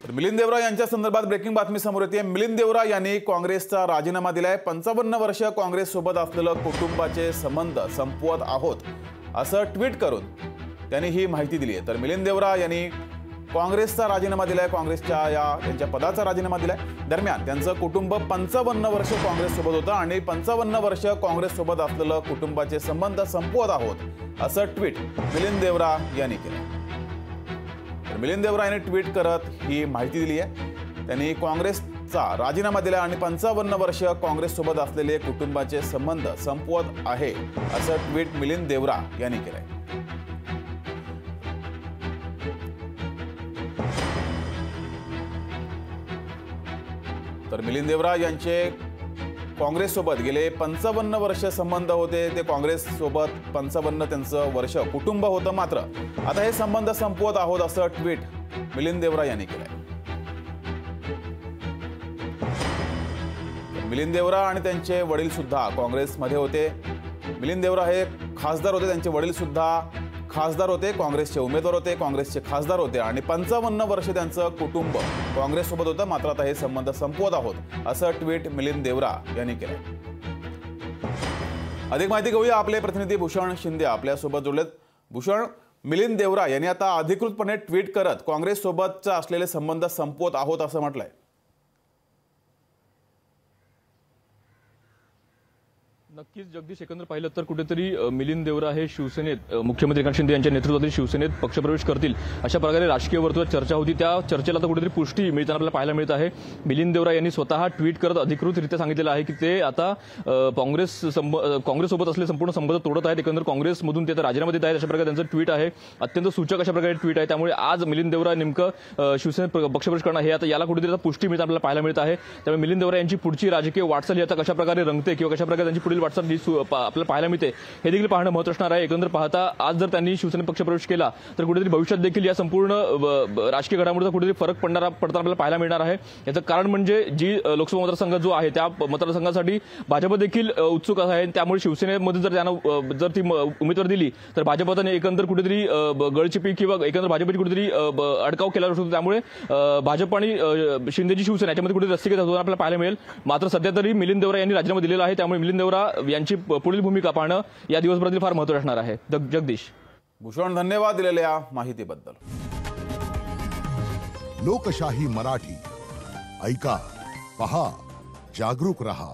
तर मिलिंद देवरा यांच्या संदर्भात ब्रेकिंग बातमी समोर येते। मिलिंद देवरा यांनी काँग्रेसचा राजीनामा दिलाय। 55 वर्ष काँग्रेस सोबत असलेलं कुटुंबाचे संबंध संपवत आहोत असं ट्विट करून त्यांनी ही माहिती दिली आहे। तर मिलिंद देवरा यांनी काँग्रेसचा राजीनामा दिलाय, काँग्रेसच्या त्यांच्या पदाचा राजीनामा दिलाय। दरम्यान त्यांचं कुटुंब 55 वर्ष काँग्रेस सोबत होतं आणि 55 वर्ष काँग्रेस सोबत असलेलं कुटुंबाचे संबंध संपवत आहोत असं ट्विट मिलिंद देवरा यांनी केलं। तर मिलिंद देवरा यांनी ट्विट करत ही माहिती दिली आहे। त्यांनी काँग्रेसचा राजीनामा दिला आणि 55 वर्ष काँग्रेस सोबत असलेले कुटुंबाचे संबंध संपवत आहे असं ट्विट मिलिंद देवरा यांनी केलंय। तर मिलिंद देवरा यांचे काँग्रेस सोबत गेले 55 वर्ष संबंध होते। ते काँग्रेस सोबत 55 त्यांचं वर्ष कुटुंब होतं, मात्र आता हे संबंध संपवत आहोत असं ट्विट मिलिंद देवरा यांनी केलंय। मिलिंद देवरा आणि त्यांचे वडील सुद्धा काँग्रेसमध्ये होते। मिलिंद देवरा हे खासदार होते, त्यांचे वडील सुद्धा खासदार होते, काँग्रेसचे उमेदवार होते, काँग्रेसचे खासदार होते आणि 55 वर्ष त्यांचं कुटुंब काँग्रेस सोबत होतं, मात्र आता हे संबंध संपवत आहोत असं ट्विट मिलिंद देवरा यांनी केलं। अधिक माहिती घेऊया, आपले प्रतिनिधी भूषण शिंदे आपल्यासोबत जोडलेत। भूषण, मिलिंद देवरा यांनी आता अधिकृतपणे ट्विट करत काँग्रेस सोबतचे असलेले संबंध संपवत आहोत असं म्हटलंय। नक्कीच जगदीश, एकंदर पाहिलं तर कुठेतरी मिलिंद देवरा हे शिवसेनेत मुख्यमंत्री एकनाथ शिंदे यांच्या नेतृत्वातील शिवसेनेत पक्षप्रवेश करतील अशा प्रकारे राजकीय वर्तुळात चर्चा होती। त्या चर्चेला आता कुठेतरी पुष्टी मिळताना आपल्याला पाहायला मिळत आहे। मिलिंद देवरा यांनी स्वतः ट्विट करत अधिकृतरित्या सांगितलेलं आहे की ते आता काँग्रेससोबत असलेले संपूर्ण संबंध तोडत आहेत, एकंदर काँग्रेसमधून ते आता राजीनामा देत आहेत अशा प्रकारे त्यांचं ट्विट आहे। अत्यंत सूचक अशा प्रकारे ट्विट आहे, त्यामुळे आज मिलिंद देवरा नेमकं शिवसेनेत पक्षप्रवेश करणं हे आता याला कुठेतरी आता पुष्टी मिळताना आपल्याला पाहायला मिळत आहे। त्यामुळे मिलिंद देवरा यांची पुढची राजकीय वाटचाल आता कशा प्रकारे रंगते किंवा कशा प्रकारे त्यांची पुढील वाटचाल आपल्याला पाहायला मिळते हे देखील पाहणं महत्त्वाचं असणार आहे। एकंदर पाहता आज जर त्यांनी शिवसेनेत पक्षप्रवेश केला तर कुठेतरी भविष्यात देखील या संपूर्ण राजकीय घडामोडीचा कुठेतरी फरक पडताना आपल्याला पाहायला मिळणार आहे। याचं कारण म्हणजे जी लोकसभा मतदारसंघ जो आहे त्या मतदारसंघासाठी भाजप देखील उत्सुक आहे, त्यामुळे शिवसेनेमध्ये जर त्यांना जर ती उमेदवार दिली तर भाजपने एकंदर कुठेतरी गळचिपी किंवा एकंदर भाजपची कुठेतरी अडकाव केला असतो, त्यामुळे भाजप आणि शिंदेची शिवसेना याच्यामध्ये कुठेतरी रस्सीखेच होताना आपल्याला पाहायला मिळेल। मात्र सध्या तरी मिलिंद देवरा यांनी राजीनामा दिलेला आहे, त्यामुळे मिलिंद देवरा यांची पुढील भूमिका पाहणं या दिवसभरातील फार महत्त्वाचं असणार आहे। जगदीश, भूषण, धन्यवाद दिलेल्या माहितीबद्दल। लोकशाही मराठी ऐका, पहा, जागरूक रहा।